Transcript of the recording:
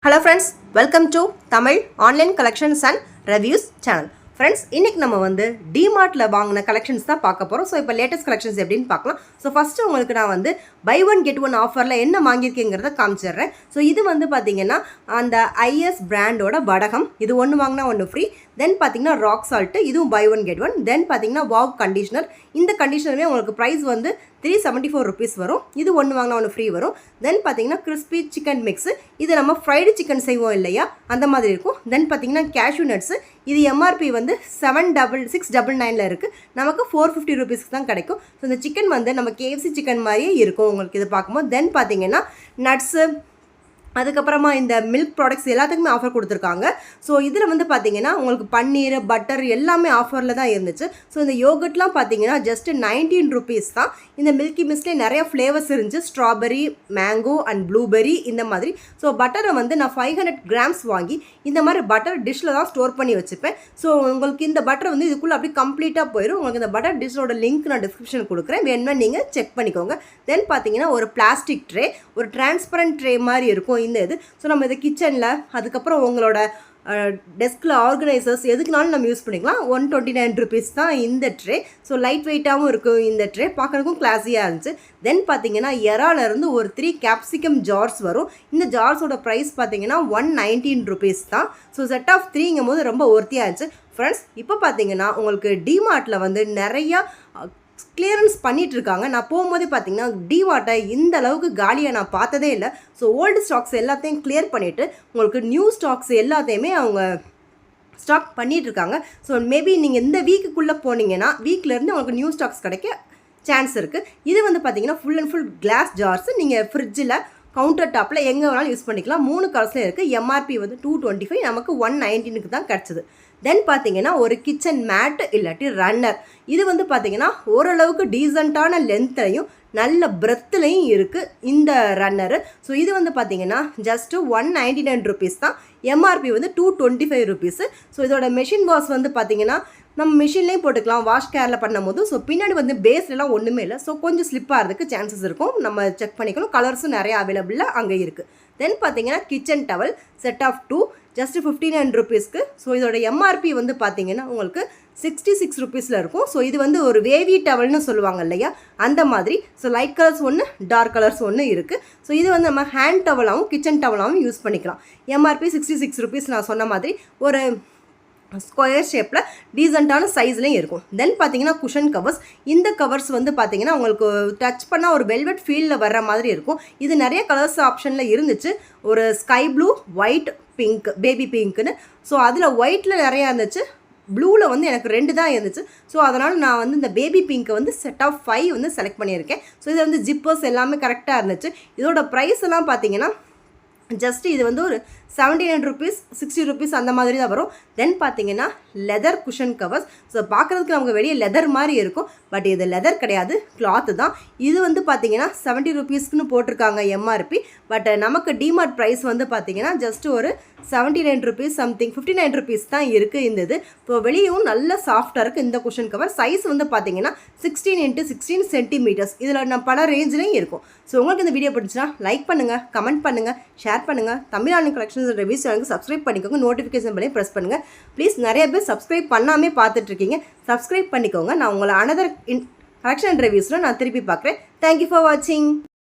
Hello friends, welcome to Tamil Online Collections and Reviews channel. Friends, இன்னைக்கு நம்ம வந்து டிமார்ட்ல வாங்கின கலெக்ஷன்ஸ் தான் பார்க்க போறோம். ஸோ இப்போ லேட்டஸ்ட் கலெக்ஷன்ஸ் எப்படின்னு பார்க்கலாம். ஸோ ஃபர்ஸ்ட் உங்களுக்கு நான் வந்து பை ஒன் கெட் ஒன் ஆஃபரில் என்ன வாங்கியிருக்கேங்கிறத காமிச்சிடுறேன். ஸோ இது வந்து பார்த்தீங்கன்னா அந்த ஐஎஸ் பிராண்டோட வடகம், இது ஒன்று வாங்கினா ஒன்று ஃப்ரீ. தென் பார்த்தீங்கன்னா ராக் சால்ட்டு, இதுவும் பை ஒன் கெட் ஒன். தென் பார்த்தீங்கன்னா வாவ் கண்டிஷனர், இந்த கண்டிஷனருமே உங்களுக்கு ப்ரைஸ் வந்து 374 rupees வரும். இது ஒன்று வாங்கினா ஒன்று ஃப்ரீ வரும். தென் பார்த்தீங்கன்னா கிறிஸ்பி சிக்கன் மிக்ஸு, இது நம்ம ஃப்ரைடு சிக்கன் செய்வோம் இல்லையா, அந்த மாதிரி இருக்கும். தென் பார்த்தீங்கன்னா கேஷ்யூ நட்ஸு, இது எம்ஆர்பி வந்து 699 இருக்குது, நமக்கு 450 rupeesக்கு தான் கிடைக்கும். ஸோ இந்த சிக்கன் வந்து நம்ம கேஎஃப்சி சிக்கன் மாதிரியே இருக்கும் உங்களுக்கு இது பார்க்கும்போது. தென் பார்த்தீங்கன்னா நட்ஸு, அதுக்கப்புறமா இந்த மில்க் ப்ராடக்ட்ஸ் எல்லாத்துக்குமே ஆஃபர் கொடுத்துருக்காங்க. ஸோ இதில் வந்து பார்த்தீங்கன்னா உங்களுக்கு பன்னீர், பட்டர் எல்லாமே ஆஃபரில் தான் இருந்துச்சு. ஸோ இந்த யோகர்ட்லாம் பார்த்தீங்கன்னா ஜஸ்ட் 19 rupees தான். இந்த மில்கி மிஸ்ட்லேயே நிறைய ஃப்ளேவர்ஸ் இருந்துச்சு, ஸ்ட்ராபெரி, மேங்கோ அண்ட் ப்ளூபெரி இந்த மாதிரி. ஸோ பட்டரை வந்து நான் 500 grams வாங்கி இந்த மாதிரி பட்டர் டிஷ்ஷில் தான் ஸ்டோர் பண்ணி வச்சுப்பேன். ஸோ உங்களுக்கு இந்த பட்டர் வந்து இதுக்குள்ளே அப்படியே கம்ப்ளீட்டாக போயிடும். உங்களுக்கு இந்த பட்டர் டிஷ்ஷோட லிங்க் நான் டிஸ்கிரிப்ஷன் கொடுக்குறேன், வேணும்னா நீங்கள் செக் பண்ணிக்கோங்க. தென் பார்த்தீங்கன்னா ஒரு பிளாஸ்டிக் ட்ரே, ஒரு டிரான்ஸ்பரண்ட் ட்ரே மாதிரி இருக்கும் இந்த இது. ஸோ நம்ம இது கிச்சனில், அதுக்கப்புறம் உங்களோட டெஸ்கில் ஆர்கனைசர்ஸ் எதுக்குனாலும் நம்ம யூஸ் பண்ணிக்கலாம். 129 rupees தான் இந்த ட்ரே. ஸோ லைட் வெயிட்டாகவும் இருக்கும் இந்த ட்ரே, பார்க்குறதுக்கும் கிளாஸியாக இருந்துச்சு. தென் பார்த்தீங்கன்னா எறாலேருந்து ஒரு 3 கேப்சிகம் ஜார்ஸ் வரும். இந்த ஜார்ஸோட ப்ரைஸ் பார்த்தீங்கன்னா 119 rupees தான். ஸோ செட் ஆஃப் 3ங்கும் போது ரொம்ப ஒர்த்தியாக இருந்துச்சு. ஃப்ரெண்ட்ஸ், இப்போ பார்த்தீங்கன்னா உங்களுக்கு டிமார்ட்டில் வந்து நிறையா கிளியரன்ஸ் பண்ணிகிட்டு இருக்காங்க. நான் போகும்போதே பார்த்தீங்கன்னா டிமார்ட்டை இந்த அளவுக்கு காலியாக நான் பார்த்ததே இல்லை. ஸோ ஓல்டு ஸ்டாக்ஸ் எல்லாத்தையும் கிளியர் பண்ணிவிட்டு உங்களுக்கு நியூ ஸ்டாக்ஸ் எல்லாத்தையுமே அவங்க ஸ்டாக் பண்ணிகிட்டு இருக்காங்க. ஸோ மேபி நீங்கள் இந்த வீக்குள்ளே போனீங்கன்னா வீக்லேருந்து உங்களுக்கு நியூ ஸ்டாக்ஸ் கிடைக்க சான்ஸ் இருக்குது. இது வந்து பார்த்தீங்கன்னா full and full glass jars, நீங்கள் ஃப்ரிட்ஜில், கவுண்டர் டாப்பில் எங்கே வேணாலும் யூஸ் பண்ணிக்கலாம். 3 கலர்ஸில் இருக்குது. எம்ஆர்பி வந்து 225, நமக்கு 119க்கு தான் கிடச்சிது. தென் பார்த்தீங்கன்னா ஒரு கிச்சன் மேட் இல்லாட்டி ரன்னர், இது வந்து பார்த்தீங்கன்னா ஓரளவுக்கு டீசெண்டான லென்த்லையும் நல்ல பிரெத்துலையும் இருக்குது இந்த ரன்னரு. ஸோ இது வந்து பார்த்தீங்கன்னா ஜஸ்ட்டு 199 rupees தான். எம்ஆர்பி வந்து 225 rupees. ஸோ இதோட மெஷின் வாஷ் வந்து பார்த்தீங்கன்னா நம்ம மிஷின்லேயும் போட்டுக்கலாம் வாஷ் கேரில் பண்ணும் போது. ஸோ பின்னாடி வந்து பேஸ்லாம் ஒன்றுமே இல்லை. ஸோ கொஞ்சம் ஸ்லிப் ஆகிறதுக்கு சான்சஸ் இருக்கும், நம்ம செக் பண்ணிக்கணும். கலர்ஸும் நிறைய அவைலபிளாக அங்கே இருக்குது. தென் பார்த்தீங்கன்னா kitchen towel set of 2 just 59 rupeesக்கு. ஸோ இதோட எம்ஆர்பி வந்து பார்த்தீங்கன்னா உங்களுக்கு 66 rupeesல இருக்கும். ஸோ இது வந்து ஒரு வேவி டவல்னு சொல்லுவாங்க இல்லையா, அந்த மாதிரி. ஸோ லைட் கலர்ஸ் ஒன்று, டார்க் கலர்ஸ் ஒன்று இருக்குது. ஸோ இது வந்து நம்ம ஹேண்ட் டவலாகவும் கிச்சன் டவலாகவும் யூஸ் பண்ணிக்கலாம். MRP 66 rupees. நான் சொன்ன மாதிரி ஒரு ஸ்கொயர் ஷேப்பில் டீசெண்டான சைஸ்லேயும் இருக்கும். தென் பார்த்தீங்கன்னா குஷன் கவர்ஸ், இந்த கவர்ஸ் வந்து பார்த்தீங்கன்னா உங்களுக்கு டச் பண்ணால் ஒரு வெல்வெட் ஃபீலில் வர்ற மாதிரி இருக்கும். இது நிறைய கலர்ஸ் ஆப்ஷனில் இருந்துச்சு, ஒரு sky blue, white, pink, baby பிங்க்குன்னு. ஸோ அதில் ஒயிட்டில் நிறையா இருந்துச்சு, ப்ளூவில் வந்து எனக்கு 2 தான் இருந்துச்சு. ஸோ அதனால் நான் வந்து இந்த பேபி பிங்க்கை வந்து செட் ஆஃப் 5 வந்து செலக்ட் பண்ணியிருக்கேன். ஸோ இது வந்து ஜிப்பர்ஸ் எல்லாமே கரெக்டாக இருந்துச்சு. இதோட ப்ரைஸ் எல்லாம் பார்த்தீங்கன்னா ஜஸ்ட் இது வந்து ஒரு 79 rupees, 60 rupees அந்த மாதிரி தான் வரும். தென் பார்த்தீங்கன்னா லெதர் குஷன் கவர்ஸ். ஸோ பார்க்குறதுக்கு நமக்கு வெளியே லெதர் மாதிரி இருக்கும், பட் இது லெதர் கிடையாது, கிளாத்து தான். இது வந்து பார்த்தீங்கன்னா 70 rupeesக்குன்னு போட்டிருக்காங்க எம்ஆர்பி, பட் நமக்கு டிமார்ட் ப்ரைஸ் வந்து பார்த்தீங்கன்னா ஜஸ்ட் ஒரு 79 rupees சம்திங், 59 rupees தான் இருக்குது இந்த இது. இப்போ வெளியும் நல்ல சாஃப்டாக இருக்குது இந்த குஷன் கவர். சைஸ் வந்து பார்த்தீங்கன்னா 16 x 16 centimeters. இதில் நம்ம பல ரேஞ்சிலையும் இருக்கும். ஸோ உங்களுக்கு இந்த வீடியோ பிடிச்சுன்னா லைக் பண்ணுங்கள், கமெண்ட் பண்ணுங்கள், ஷேர் பண்ணுங்கள். தமிழ் ஆன்லைன் கலெக்ஷன்ஸ் ரிவ்யூஸ் சேனலுக்கு சப்ஸ்கிரைப் பண்ணிக்கோங்க, நோட்டிஃபிகேஷன் பண்ணி ப்ரெஸ் பண்ணுங்கள். ப்ளீஸ், நிறைய பேர் சப்ஸ்கிரைப் பண்ணாமே பார்த்துட்ருக்கீங்க, சப்ஸ்கிரைப் பண்ணிக்கோங்க. நான் உங்களை அனதர் கலெக்ஷன் ரிவ்யூஸில் நான் திருப்பி பார்க்குறேன். தேங்க்யூ ஃபார் வாட்சிங்.